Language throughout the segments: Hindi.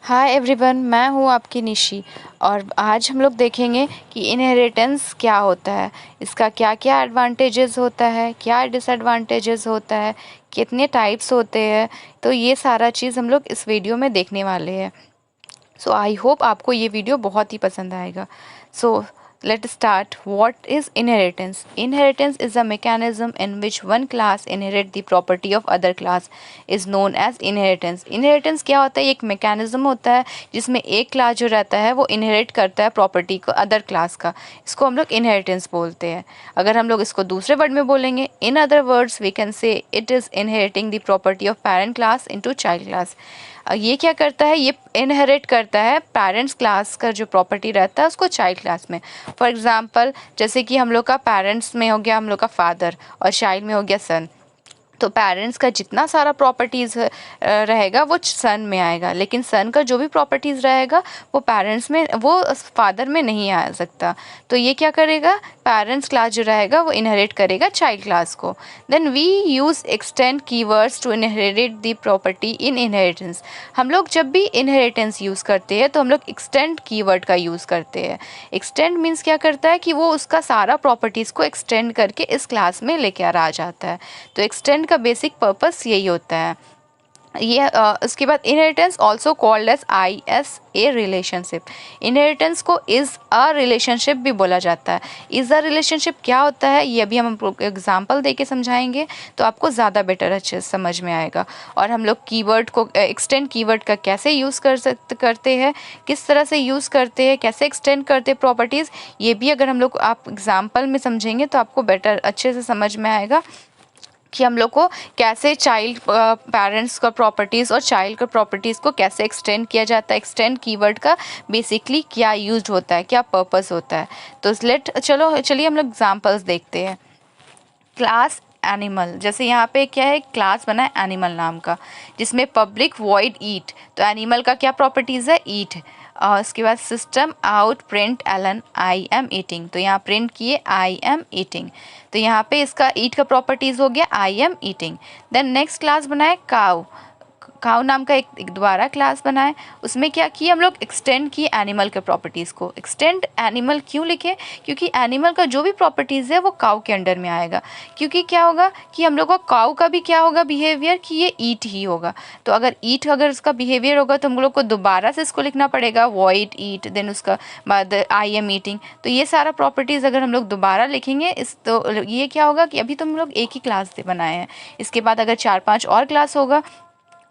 हाय एवरीवन, मैं हूँ आपकी निशी। और आज हम लोग देखेंगे कि इनहेरिटेंस क्या होता है, इसका क्या क्या एडवांटेजेस होता है, क्या डिसएडवांटेजेस होता है, कितने टाइप्स होते हैं। तो ये सारा चीज़ हम लोग इस वीडियो में देखने वाले हैं। सो आई होप आपको ये वीडियो बहुत ही पसंद आएगा। सो let's start. What is inheritance? Inheritance is a mechanism in which one class inherit the property of other class is known as inheritance. Inheritance क्या होता है? एक mechanism होता है जिसमें एक क्लास जो रहता है वो inherit करता है प्रॉपर्टी को अदर क्लास का। इसको हम लोग inheritance बोलते हैं। अगर हम लोग इसको दूसरे वर्ड में बोलेंगे, in other words we can say it is inheriting the property of parent class into child class. ये क्या करता है? ये इनहेरिट करता है पेरेंट्स क्लास का जो प्रॉपर्टी रहता है उसको चाइल्ड क्लास में। फॉर एग्जांपल, जैसे कि हम लोग का पेरेंट्स में हो गया हम लोग का फादर और चाइल्ड में हो गया सन। तो पेरेंट्स का जितना सारा प्रॉपर्टीज़ रहेगा वो सन में आएगा, लेकिन सन का जो भी प्रॉपर्टीज़ रहेगा वो पेरेंट्स में, वो फादर में नहीं आ सकता। तो ये क्या करेगा? पेरेंट्स क्लास जो रहेगा वो इनहेरिट करेगा चाइल्ड क्लास को। Then we use extend keywords to inherit the property in inheritance. हम लोग जब भी इनहेरिटेंस यूज़ करते हैं तो हम लोग एक्सटेंड कीवर्ड का यूज़ करते हैं। एक्सटेंड मीन्स क्या करता है कि वो उसका सारा प्रॉपर्टीज़ को एक्सटेंड करके इस क्लास में लेकर आ जाता है। तो एक्सटेंड का बेसिक पर्पस यही होता है। ये उसके बाद inheritance also called as IS A relationship. Inheritance को इज़ अ रिलेशनशिप भी बोला जाता है। इज़ अ रिलेशनशिप क्या होता है ये अभी हम एग्जांपल दे के समझाएंगे तो आपको ज़्यादा बेटर अच्छे से समझ में आएगा। और हम लोग कीवर्ड को एक्सटेंड कीवर्ड का कैसे यूज़ करते हैं, किस तरह से यूज़ करते हैं, कैसे एक्सटेंड करते हैं प्रॉपर्टीज़, ये भी अगर हम लोग आप एग्जाम्पल में समझेंगे तो आपको बेटर अच्छे से समझ में आएगा कि हम लोग को कैसे चाइल्ड पेरेंट्स का प्रॉपर्टीज़ और चाइल्ड का प्रॉपर्टीज़ को कैसे एक्सटेंड किया जाता है। एक्सटेंड कीवर्ड का बेसिकली क्या यूज होता है, क्या पर्पस होता है। तो चलिए हम लोग एग्जांपल्स देखते हैं। क्लास एनिमल, जैसे यहाँ पे क्या है, क्लास बना है एनिमल नाम का जिसमें पब्लिक वॉइड ईट। तो एनिमल का क्या प्रॉपर्टीज़ है? ईट। उसके बाद system out print Alan I am eating. तो यहाँ प्रिंट किए आई एम ईटिंग। तो यहाँ पे इसका ईट का प्रॉपर्टीज़ हो गया I am eating. Then next class बना है काउ। काउ नाम का एक दोबारा क्लास बना है। उसमें क्या किया हम लोग? एक्सटेंड किए एनिमल के प्रॉपर्टीज़ को। एक्सटेंड एनिमल क्यों लिखे? क्योंकि एनिमल का जो भी प्रॉपर्टीज़ है वो काउ के अंडर में आएगा। क्योंकि क्या होगा कि हम लोग को काउ का भी क्या होगा बिहेवियर कि ये ईट ही होगा। तो अगर उसका बिहेवियर होगा तो हम लोग को दोबारा से इसको लिखना पड़ेगा वॉइड ईट, देन उसका बाद आई एम ईटिंग। तो ये सारा प्रॉपर्टीज़ अगर हम लोग दोबारा लिखेंगे तो ये क्या होगा कि अभी तो हम लोग एक ही क्लास बनाए हैं, इसके बाद अगर 4-5 और क्लास होगा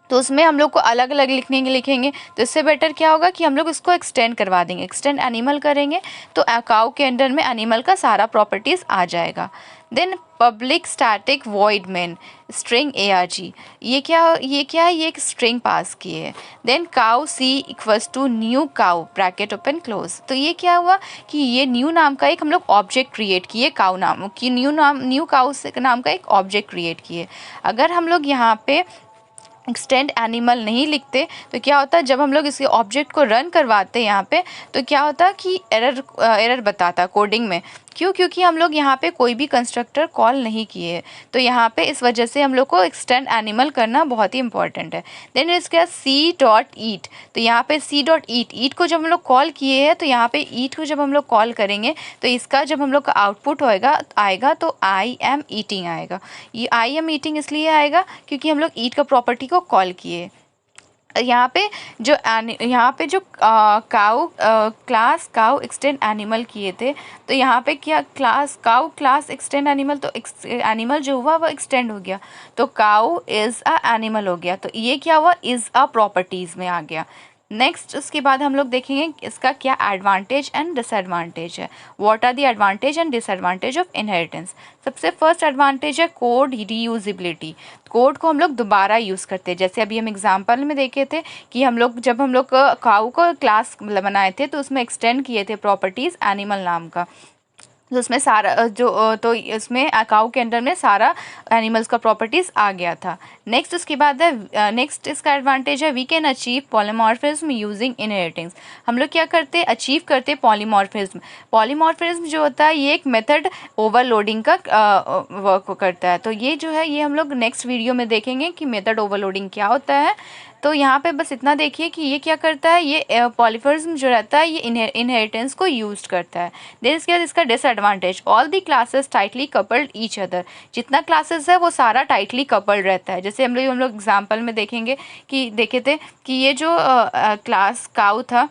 तो उसमें हम लोग को अलग अलग लिखेंगे। तो इससे बेटर क्या होगा कि हम लोग इसको एक्सटेंड करवा देंगे। एक्सटेंड एनिमल करेंगे तो काउ के अंडर में एनिमल का सारा प्रॉपर्टीज़ आ जाएगा। Then public static void main string ARG। ये क्या है? ये एक स्ट्रिंग पास की है। Then cow C equals to new cow bracket open close. तो ये क्या हुआ कि ये न्यू नाम का एक हम लोग ऑब्जेक्ट क्रिएट किए, काउ नाम की न्यू काउ नाम का एक ऑब्जेक्ट क्रिएट किए। अगर हम लोग यहाँ पे एक्सटेंड एनिमल नहीं लिखते तो क्या होता है, जब हम लोग इसी ऑब्जेक्ट को रन करवाते हैं यहाँ पे तो क्या होता है कि एरर बताता कोडिंग में। क्यों? क्योंकि हम लोग यहाँ पे कोई भी कंस्ट्रक्टर कॉल नहीं किए। तो यहाँ पे इस वजह से हम लोग को एक्सटेंड एनिमल करना बहुत ही इंपॉर्टेंट है। देन इसके C.eat। तो यहाँ पे C.eat, ईट को जब हम लोग कॉल किए हैं तो यहाँ पे ईट को जब हम लोग कॉल करेंगे तो इसका जब हम लोग का आउटपुट आएगा तो आई एम ईटिंग आएगा। ये आई एम ईटिंग इसलिए आएगा क्योंकि हम लोग ईट का प्रॉपर्टी को कॉल किए। यहाँ पे जो क्लास काउ एक्सटेंड एनिमल किए थे तो यहाँ पे क्या class cow class extend animal, तो एनिमल जो हुआ वो एक्सटेंड हो गया तो काउ इज़ अ एनिमल हो गया। तो ये क्या हुआ? इज़ अ प्रॉपर्टीज़ में आ गया। नेक्स्ट उसके बाद हम लोग देखेंगे इसका क्या एडवांटेज एंड डिसएडवांटेज है। What are the advantage and disadvantage of inheritance. सबसे फर्स्ट एडवांटेज है कोड रीयूजिबिलिटी। कोड को हम लोग दोबारा यूज़ करते हैं। जैसे अभी हम एग्जांपल में देखे थे कि जब हम लोग काऊ को क्लास बनाए थे तो उसमें एक्सटेंड किए थे प्रॉपर्टीज़ एनिमल नाम का। तो उसमें सारा तो इसमें काऊ के अंडर में सारा एनिमल्स का प्रॉपर्टीज़ आ गया था। नेक्स्ट उसके बाद है नेक्स्ट इसका एडवांटेज है we can achieve polymorphism using inheritance. हम लोग क्या करते हैं? अचीव करते हैं पॉलीमॉर्फिज्म। पॉलीमॉर्फिज्म जो होता है ये एक मेथड ओवरलोडिंग का वर्क करता है। तो ये जो है ये हम लोग नेक्स्ट वीडियो में देखेंगे कि मेथड ओवरलोडिंग क्या होता है। तो यहाँ पे बस इतना देखिए कि ये क्या करता है, ये पॉलीमॉर्फिज्म जो रहता है ये इनहेरिटेंस को यूज करता है। देन इसके बाद इसका disadvantage, all the classes tightly coupled each other, जितना क्लासेस है वो सारा टाइटली कपल्ड रहता है। जैसे हम लोग एग्जाम्पल में देखेंगे कि देखे थे कि ये जो क्लास काउ था,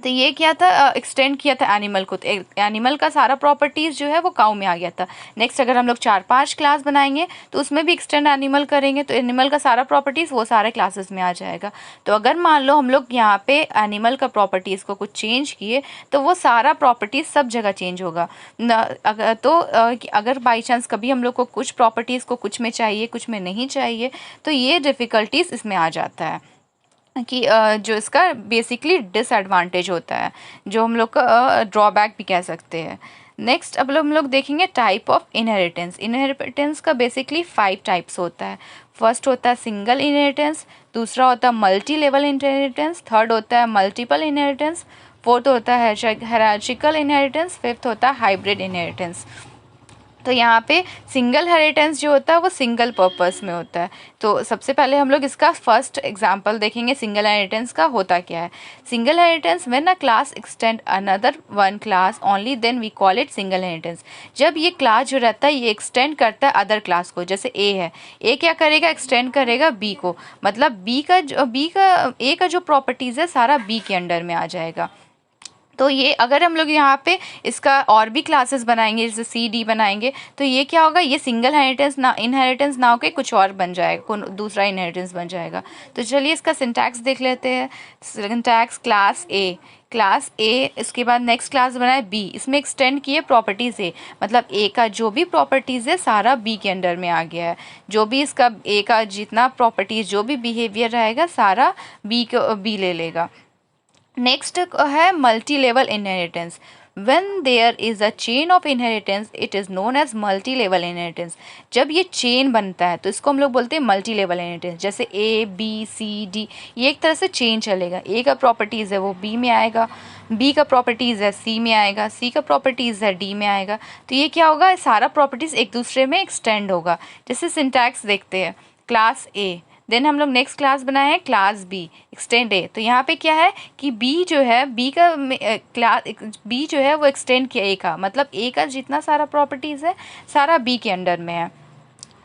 तो ये क्या था, एक्सटेंड किया था एनिमल को, तो एनिमल का सारा प्रॉपर्टीज़ जो है वो काऊ में आ गया था। नेक्स्ट अगर हम लोग 4-5 क्लास बनाएंगे तो उसमें भी एक्सटेंड एनिमल करेंगे, तो एनिमल का सारा प्रॉपर्टीज़ वो सारे क्लासेस में आ जाएगा। तो अगर मान लो हम लोग यहाँ पे एनिमल का प्रॉपर्टीज़ को कुछ चेंज किए तो वो सारा प्रॉपर्टीज़ सब जगह चेंज होगा। अगर बाई चांस कभी हम लोग को कुछ प्रॉपर्टीज़ को कुछ में चाहिए कुछ में नहीं चाहिए, तो ये डिफ़िकल्टीज़ इसमें आ जाता है कि जो इसका बेसिकली डिसएडवांटेज होता है, जो हम लोग का ड्रॉबैक भी कह सकते हैं। नेक्स्ट अब हम लोग देखेंगे टाइप ऑफ इनहेरिटेंस। इनहेरिटेंस का बेसिकली 5 टाइप्स होता है। फर्स्ट होता है सिंगल इनहेरिटेंस, दूसरा होता है मल्टी लेवल इनहेरिटेंस, थर्ड होता है मल्टीपल इनहेरिटेंस, फोर्थ होता है हायरार्चिकल इनहेरिटेंस, फिफ्थ होता है हाइब्रिड इनहेरिटेंस। तो यहाँ पे सिंगल हेरिटेंस जो होता है वो सिंगल पर्पस में होता है। तो सबसे पहले हम लोग इसका फर्स्ट एग्जांपल देखेंगे सिंगल हेरिटेंस का होता क्या है। Single heritance, when a class extend another one class only then we call it single heritance. जब ये क्लास जो रहता है ये एक्सटेंड करता है अदर क्लास को, जैसे ए है, ए क्या करेगा, एक्सटेंड करेगा बी को, मतलब ए का जो प्रॉपर्टीज़ है सारा बी के अंडर में आ जाएगा। तो ये अगर हम लोग यहाँ पे इसका और भी क्लासेस बनाएंगे, जैसे सी डी बनाएंगे, तो ये क्या होगा, ये सिंगल इनहेरिटेंस ना होकर कुछ और बन जाएगा, दूसरा इनहेरिटेंस बन जाएगा। तो चलिए इसका सिंटैक्स देख लेते हैं। सिंटैक्स क्लास ए, इसके बाद नेक्स्ट क्लास बनाए बी, इसमें एक्सटेंड किए प्रॉपर्टीज़ ए, मतलब ए का जो भी प्रॉपर्टीज़ है सारा बी के अंडर में आ गया है। जो भी इसका ए का जितना प्रॉपर्टीज़, जो भी बिहेवियर रहेगा सारा बी ले लेगा। नेक्स्ट है multi level inheritance. When there is a chain of inheritance, it is known as multi level inheritance. जब ये चेन बनता है तो इसको हम लोग बोलते हैं मल्टी लेवल इनहेरिटेंस। जैसे ए बी सी डी, ये एक तरह से चेन चलेगा। ए का प्रॉपर्टीज़ है वो बी में आएगा, बी का प्रॉपर्टीज़ है सी में आएगा, सी का प्रॉपर्टीज़ है डी में आएगा। तो ये क्या होगा, सारा प्रॉपर्टीज़ एक दूसरे में एक्सटेंड होगा। जैसे सिंटैक्स देखते हैं, क्लास ए, देन हम लोग नेक्स्ट क्लास बनाए हैं क्लास बी, एक्सटेंड ए। तो यहाँ पे क्या है कि बी जो है, बी का क्लास बी जो है वो एक्सटेंड किया ए का, मतलब ए का जितना सारा प्रॉपर्टीज़ है सारा बी के अंडर में है।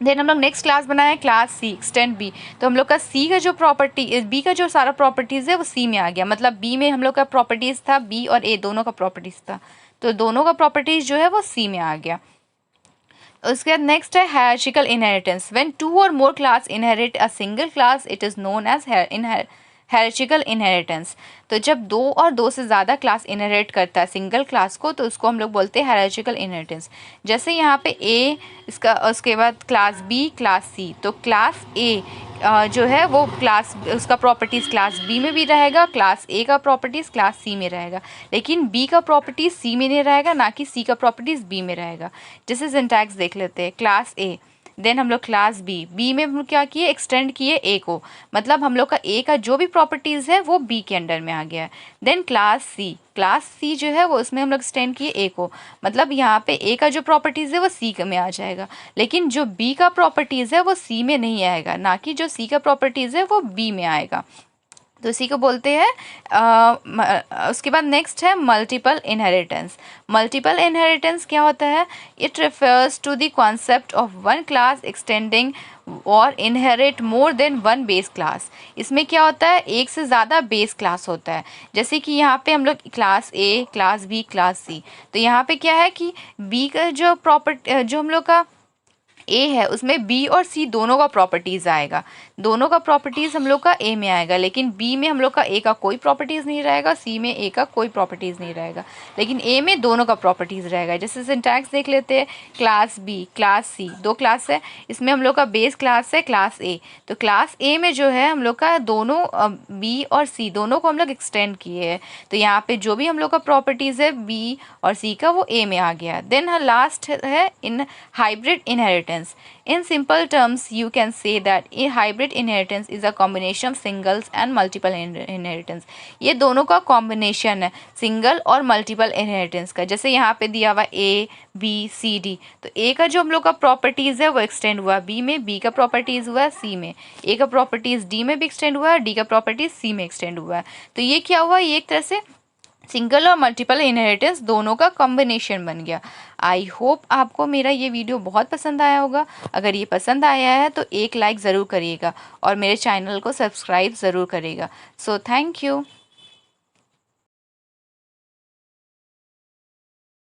देन हम लोग नेक्स्ट क्लास बनाए क्लास सी, एक्सटेंड बी, तो हम लोग का सी का जो बी का जो सारा प्रॉपर्टीज़ है वो सी में आ गया, मतलब बी में हम लोग का प्रॉपर्टीज़ था, बी और ए दोनों का प्रॉपर्टीज़ था, तो दोनों का प्रॉपर्टीज़ जो है वो सी में आ गया। उसके बाद नेक्स्ट है हायरार्चिकल इनहेरिटेंस। व्हेन 2 और more class inherit a single class it is known as hierarchical inheritance. तो जब 2 और 2 से ज़्यादा क्लास इनहेरिट करता है सिंगल क्लास को तो उसको हम लोग बोलते हैं हायरार्चिकल इनहेरिटेंस। जैसे यहाँ पे ए, इसका उसके बाद क्लास बी, क्लास सी, तो क्लास ए जो है वो क्लास, उसका प्रॉपर्टीज़ क्लास बी में भी रहेगा, क्लास ए का प्रॉपर्टीज़ क्लास सी में रहेगा, लेकिन बी का प्रॉपर्टीज़ सी में नहीं रहेगा, ना कि सी का प्रॉपर्टीज़ बी में रहेगा। जैसे सिंटैक्स देख लेते हैं, क्लास ए, देन हम लोग क्लास बी में हम क्या किए, एक्सटेंड किए ए को, मतलब हम लोग का ए का जो भी प्रॉपर्टीज़ है वो बी के अंडर में आ गया है। देन क्लास सी जो है वो उसमें हम लोग एक्सटेंड किए ए को, मतलब यहाँ पे ए का जो प्रॉपर्टीज़ है वो सी में आ जाएगा, लेकिन जो बी का प्रॉपर्टीज़ है वो सी में नहीं आएगा, ना कि जो सी का प्रॉपर्टीज़ है वो बी में आएगा। तो इसी को बोलते हैं उसके बाद नेक्स्ट है मल्टीपल इनहेरिटेंस। मल्टीपल इनहेरिटेंस क्या होता है, it refers to the concept of one class extending और inherit more than one base class. इसमें क्या होता है, एक से ज़्यादा बेस क्लास होता है। जैसे कि यहाँ पे हम लोग class A, class B, class C, तो यहाँ पे क्या है कि बी का जो हम लोग का ए है उसमें बी और सी दोनों का प्रॉपर्टीज़ आएगा, दोनों का प्रॉपर्टीज़ हम लोग का ए में आएगा, लेकिन बी में हम लोग का ए का कोई प्रॉपर्टीज़ नहीं रहेगा, सी में ए का कोई प्रॉपर्टीज़ नहीं रहेगा, लेकिन ए में दोनों का प्रॉपर्टीज़ रहेगा। जैसे सिंटैक्स देख लेते हैं, class B, class C, 2 class है, इसमें हम लोग का बेस क्लास है क्लास ए, तो क्लास ए में जो है हम लोग का दोनों बी और सी दोनों को हम लोग एक्सटेंड किए हैं, तो यहाँ पे जो भी हम लोग का प्रॉपर्टीज़ है बी और सी का वो ए में आ गया। देन लास्ट है in hybrid inheritance. inheritance. In simple terms, you can say that a hybrid inheritance is a combination of singles and multiple inheritance. ये दोनों का कॉम्बिनेशन है, सिंगल और मल्टीपल इनहेरिटेंस का. जैसे यहाँ पे दिया हुआ A, B, C, D, तो A का जो हम लोग का प्रॉपर्टीज़ है वो एक्सटेंड हुआ B में, B का प्रॉपर्टीज़ हुआ C में, A का प्रॉपर्टीज़ D में भी एक्सटेंड हुआ है, D का प्रॉपर्टीज़ C में एक्सटेंड हुआ है. तो ये क्या हुआ, ये एक तरह से सिंगल और मल्टीपल इनहेरिटेंस दोनों का कॉम्बिनेशन बन गया. आई होप आपको मेरा ये वीडियो बहुत पसंद आया होगा. अगर ये पसंद आया है तो एक लाइक ज़रूर करिएगा और मेरे चैनल को सब्सक्राइब ज़रूर करिएगा. So thank you.